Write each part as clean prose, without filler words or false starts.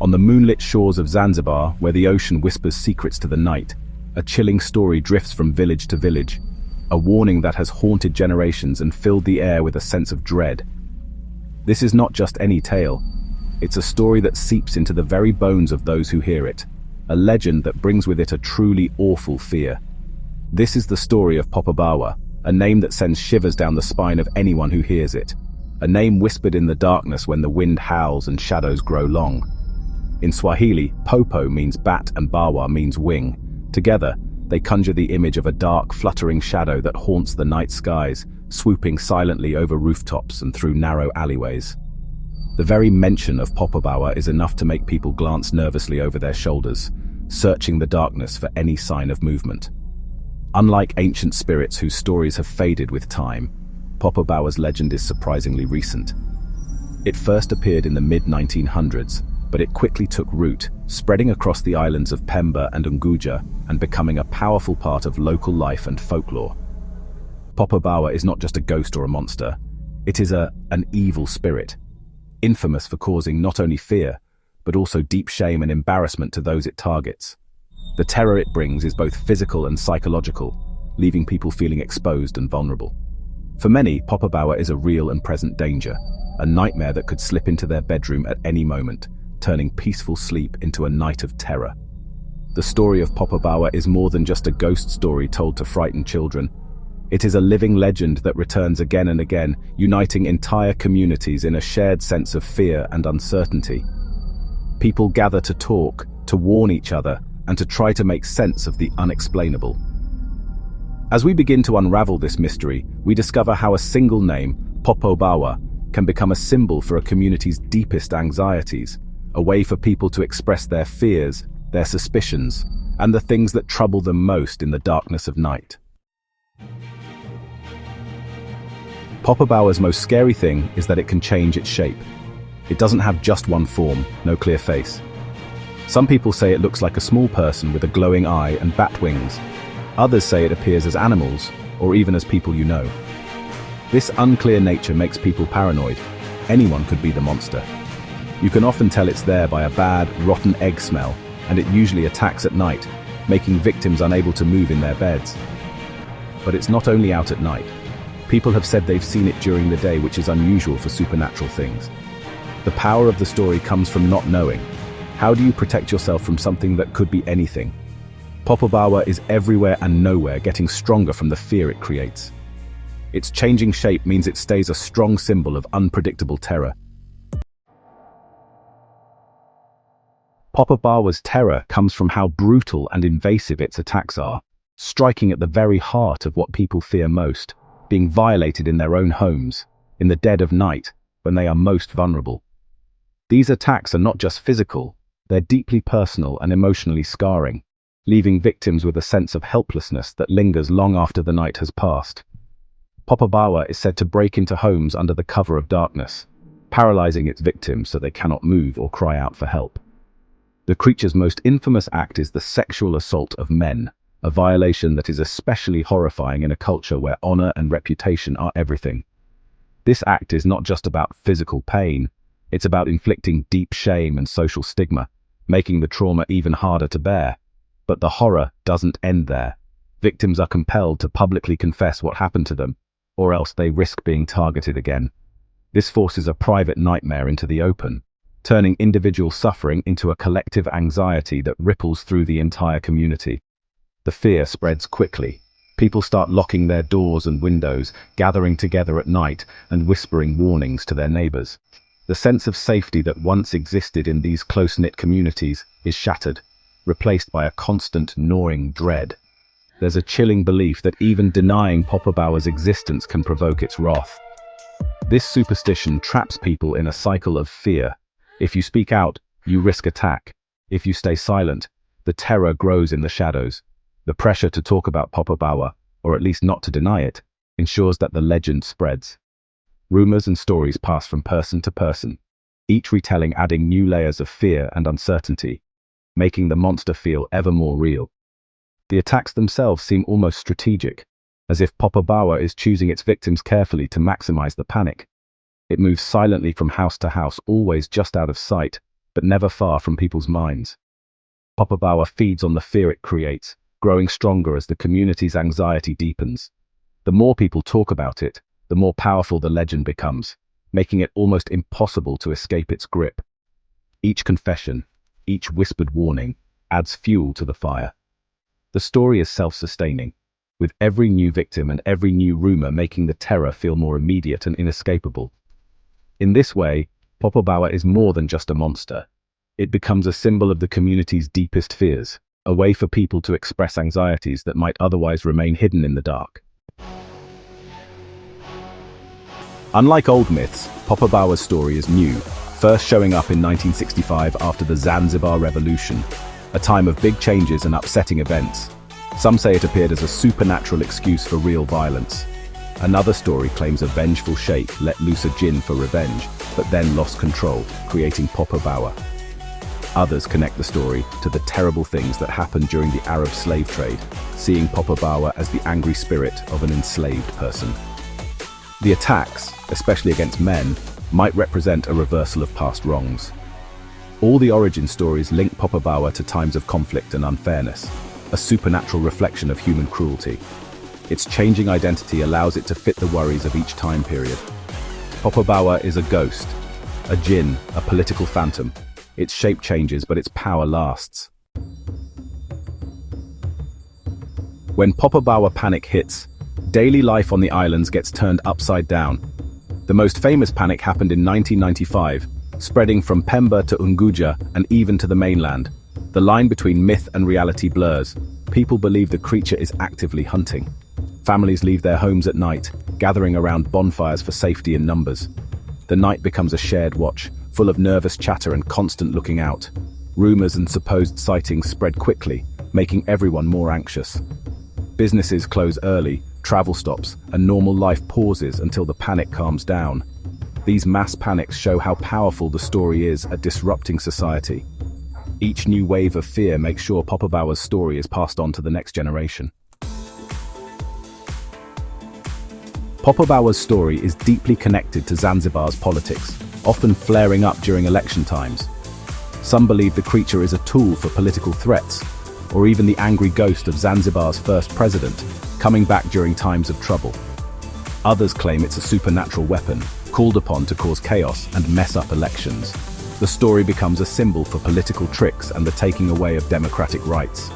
On the moonlit shores of Zanzibar, where the ocean whispers secrets to the night, a chilling story drifts from village to village, a warning that has haunted generations and filled the air with a sense of dread. This is not just any tale. It's a story that seeps into the very bones of those who hear it, a legend that brings with it a truly awful fear. This is the story of Popobawa, a name that sends shivers down the spine of anyone who hears it, a name whispered in the darkness when the wind howls and shadows grow long. In Swahili, Popo means bat and Bawa means wing. Together, they conjure the image of a dark, fluttering shadow that haunts the night skies, swooping silently over rooftops and through narrow alleyways. The very mention of Popobawa is enough to make people glance nervously over their shoulders, searching the darkness for any sign of movement. Unlike ancient spirits whose stories have faded with time, Popobawa's legend is surprisingly recent. It first appeared in the mid-1900s, but it quickly took root, spreading across the islands of Pemba and Unguja and becoming a powerful part of local life and folklore. Popobawa is not just a ghost or a monster. It is an evil spirit, infamous for causing not only fear, but also deep shame and embarrassment to those it targets. The terror it brings is both physical and psychological, leaving people feeling exposed and vulnerable. For many, Popobawa is a real and present danger, a nightmare that could slip into their bedroom at any moment, turning peaceful sleep into a night of terror. The story of Popobawa is more than just a ghost story told to frighten children. It is a living legend that returns again and again, uniting entire communities in a shared sense of fear and uncertainty. People gather to talk, to warn each other, and to try to make sense of the unexplainable. As we begin to unravel this mystery, we discover how a single name, Popobawa, can become a symbol for a community's deepest anxieties, a way for people to express their fears, their suspicions, and the things that trouble them most in the darkness of night. Popobawa's most scary thing is that it can change its shape. It doesn't have just one form, no clear face. Some people say it looks like a small person with a glowing eye and bat wings. Others say it appears as animals, or even as people you know. This unclear nature makes people paranoid. Anyone could be the monster. You can often tell it's there by a bad, rotten egg smell, and it usually attacks at night, making victims unable to move in their beds. But it's not only out at night. People have said they've seen it during the day, which is unusual for supernatural things. The power of the story comes from not knowing. How do you protect yourself from something that could be anything? Popobawa is everywhere and nowhere, getting stronger from the fear it creates. Its changing shape means it stays a strong symbol of unpredictable terror. Popobawa's terror comes from how brutal and invasive its attacks are, striking at the very heart of what people fear most, being violated in their own homes, in the dead of night, when they are most vulnerable. These attacks are not just physical, they're deeply personal and emotionally scarring, leaving victims with a sense of helplessness that lingers long after the night has passed. Popobawa is said to break into homes under the cover of darkness, paralyzing its victims so they cannot move or cry out for help. The creature's most infamous act is the sexual assault of men, a violation that is especially horrifying in a culture where honor and reputation are everything. This act is not just about physical pain, it's about inflicting deep shame and social stigma, making the trauma even harder to bear. But the horror doesn't end there. Victims are compelled to publicly confess what happened to them, or else they risk being targeted again. This forces a private nightmare into the open, turning individual suffering into a collective anxiety that ripples through the entire community. The fear spreads quickly. People start locking their doors and windows, gathering together at night and whispering warnings to their neighbors. The sense of safety that once existed in these close-knit communities is shattered, replaced by a constant gnawing dread. There's a chilling belief that even denying Popobawa's existence can provoke its wrath. This superstition traps people in a cycle of fear. If you speak out, you risk attack. If you stay silent, the terror grows in the shadows. The pressure to talk about Popobawa, or at least not to deny it, ensures that the legend spreads. Rumors and stories pass from person to person, each retelling adding new layers of fear and uncertainty, making the monster feel ever more real. The attacks themselves seem almost strategic, as if Popobawa is choosing its victims carefully to maximize the panic. It moves silently from house to house, always just out of sight, but never far from people's minds. Popobawa feeds on the fear it creates, growing stronger as the community's anxiety deepens. The more people talk about it, the more powerful the legend becomes, making it almost impossible to escape its grip. Each confession, each whispered warning, adds fuel to the fire. The story is self-sustaining, with every new victim and every new rumor making the terror feel more immediate and inescapable. In this way, Popobawa is more than just a monster. It becomes a symbol of the community's deepest fears, a way for people to express anxieties that might otherwise remain hidden in the dark. Unlike old myths, Popobawa's story is new, first showing up in 1965 after the Zanzibar Revolution, a time of big changes and upsetting events. Some say it appeared as a supernatural excuse for real violence. Another story claims a vengeful sheikh let loose a jinn for revenge, but then lost control, creating Popobawa. Others connect the story to the terrible things that happened during the Arab slave trade, seeing Popobawa as the angry spirit of an enslaved person. The attacks, especially against men, might represent a reversal of past wrongs. All the origin stories link Popobawa to times of conflict and unfairness, a supernatural reflection of human cruelty. Its changing identity allows it to fit the worries of each time period. Popobawa is a ghost, a jinn, a political phantom. Its shape changes, but its power lasts. When Popobawa panic hits, daily life on the islands gets turned upside down. The most famous panic happened in 1995, spreading from Pemba to Unguja and even to the mainland. The line between myth and reality blurs. People believe the creature is actively hunting. Families leave their homes at night, gathering around bonfires for safety in numbers. The night becomes a shared watch, full of nervous chatter and constant looking out. Rumors and supposed sightings spread quickly, making everyone more anxious. Businesses close early, travel stops, and normal life pauses until the panic calms down. These mass panics show how powerful the story is at disrupting society. Each new wave of fear makes sure Popobawa's story is passed on to the next generation. Popobawa's story is deeply connected to Zanzibar's politics, often flaring up during election times. Some believe the creature is a tool for political threats, or even the angry ghost of Zanzibar's first president, coming back during times of trouble. Others claim it's a supernatural weapon, called upon to cause chaos and mess up elections. The story becomes a symbol for political tricks and the taking away of democratic rights.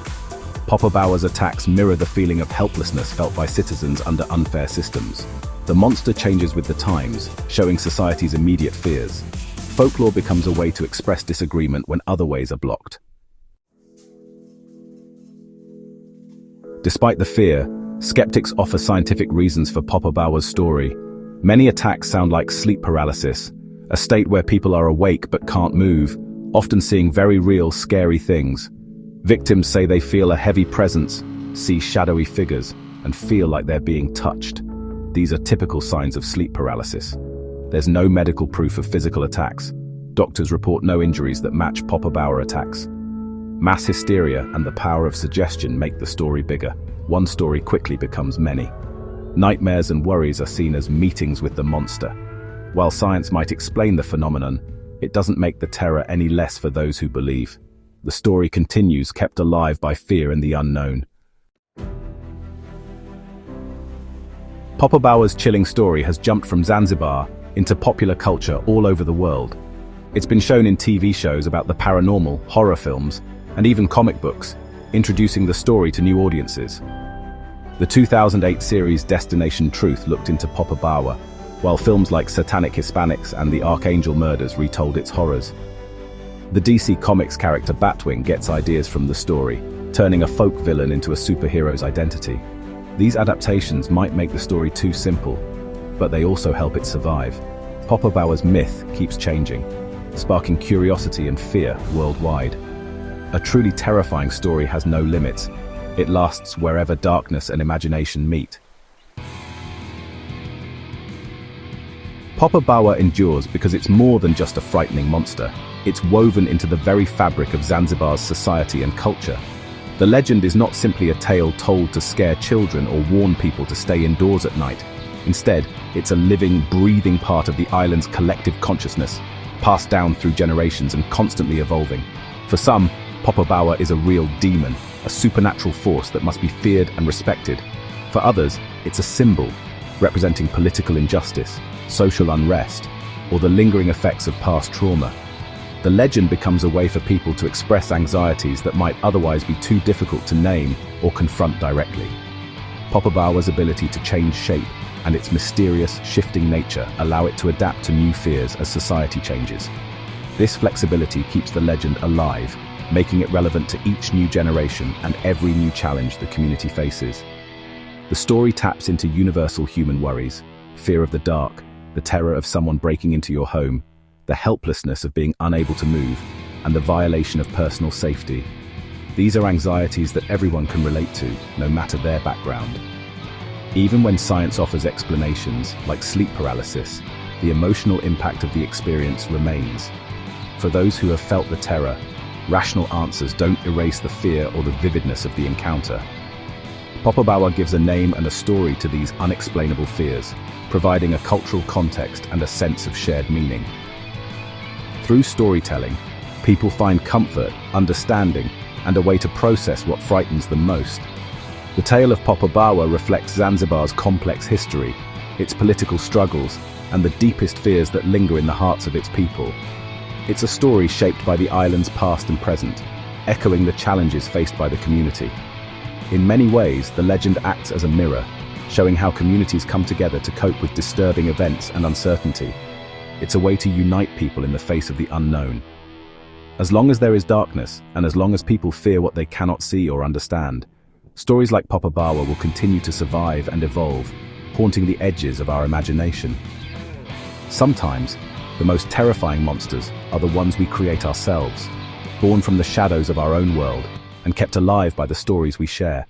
Popobawa's attacks mirror the feeling of helplessness felt by citizens under unfair systems. The monster changes with the times, showing society's immediate fears. Folklore becomes a way to express disagreement when other ways are blocked. Despite the fear, skeptics offer scientific reasons for Popobawa's story. Many attacks sound like sleep paralysis, a state where people are awake but can't move, often seeing very real, scary things. Victims say they feel a heavy presence, see shadowy figures, and feel like they're being touched. These are typical signs of sleep paralysis. There's no medical proof of physical attacks. Doctors report no injuries that match Popobawa attacks. Mass hysteria and the power of suggestion make the story bigger. One story quickly becomes many. Nightmares and worries are seen as meetings with the monster. While science might explain the phenomenon, it doesn't make the terror any less for those who believe. The story continues, kept alive by fear and the unknown. Popobawa's chilling story has jumped from Zanzibar into popular culture all over the world. It's been shown in TV shows about the paranormal, horror films, and even comic books, introducing the story to new audiences. The 2008 series Destination Truth looked into Popobawa, while films like Satanic Hispanics and The Archangel Murders retold its horrors. The DC Comics character Batwing gets ideas from the story, turning a folk villain into a superhero's identity. These adaptations might make the story too simple, but they also help it survive. Popobawa's myth keeps changing, sparking curiosity and fear worldwide. A truly terrifying story has no limits. It lasts wherever darkness and imagination meet. Popobawa endures because it's more than just a frightening monster. It's woven into the very fabric of Zanzibar's society and culture. The legend is not simply a tale told to scare children or warn people to stay indoors at night. Instead, it's a living, breathing part of the island's collective consciousness. passed down through generations and constantly evolving. For some, Popobawa is a real demon, a supernatural force that must be feared and respected. For others, it's a symbol, representing political injustice, social unrest, or the lingering effects of past trauma. The legend becomes a way for people to express anxieties that might otherwise be too difficult to name or confront directly. Popobawa's ability to change shape and its mysterious, shifting nature allow it to adapt to new fears as society changes. This flexibility keeps the legend alive, making it relevant to each new generation and every new challenge the community faces. The story taps into universal human worries: fear of the dark, the terror of someone breaking into your home, the helplessness of being unable to move, and the violation of personal safety. These are anxieties that everyone can relate to, no matter their background. Even when science offers explanations, like sleep paralysis, the emotional impact of the experience remains. For those who have felt the terror, rational answers don't erase the fear or the vividness of the encounter. Popobawa gives a name and a story to these unexplainable fears, providing a cultural context and a sense of shared meaning. Through storytelling, people find comfort, understanding, and a way to process what frightens them most. The tale of Popobawa reflects Zanzibar's complex history, its political struggles, and the deepest fears that linger in the hearts of its people. It's a story shaped by the island's past and present, echoing the challenges faced by the community. In many ways, the legend acts as a mirror, showing how communities come together to cope with disturbing events and uncertainty. It's a way to unite people in the face of the unknown. As long as there is darkness, and as long as people fear what they cannot see or understand, stories like Popobawa will continue to survive and evolve, haunting the edges of our imagination. Sometimes, the most terrifying monsters are the ones we create ourselves, born from the shadows of our own world and kept alive by the stories we share.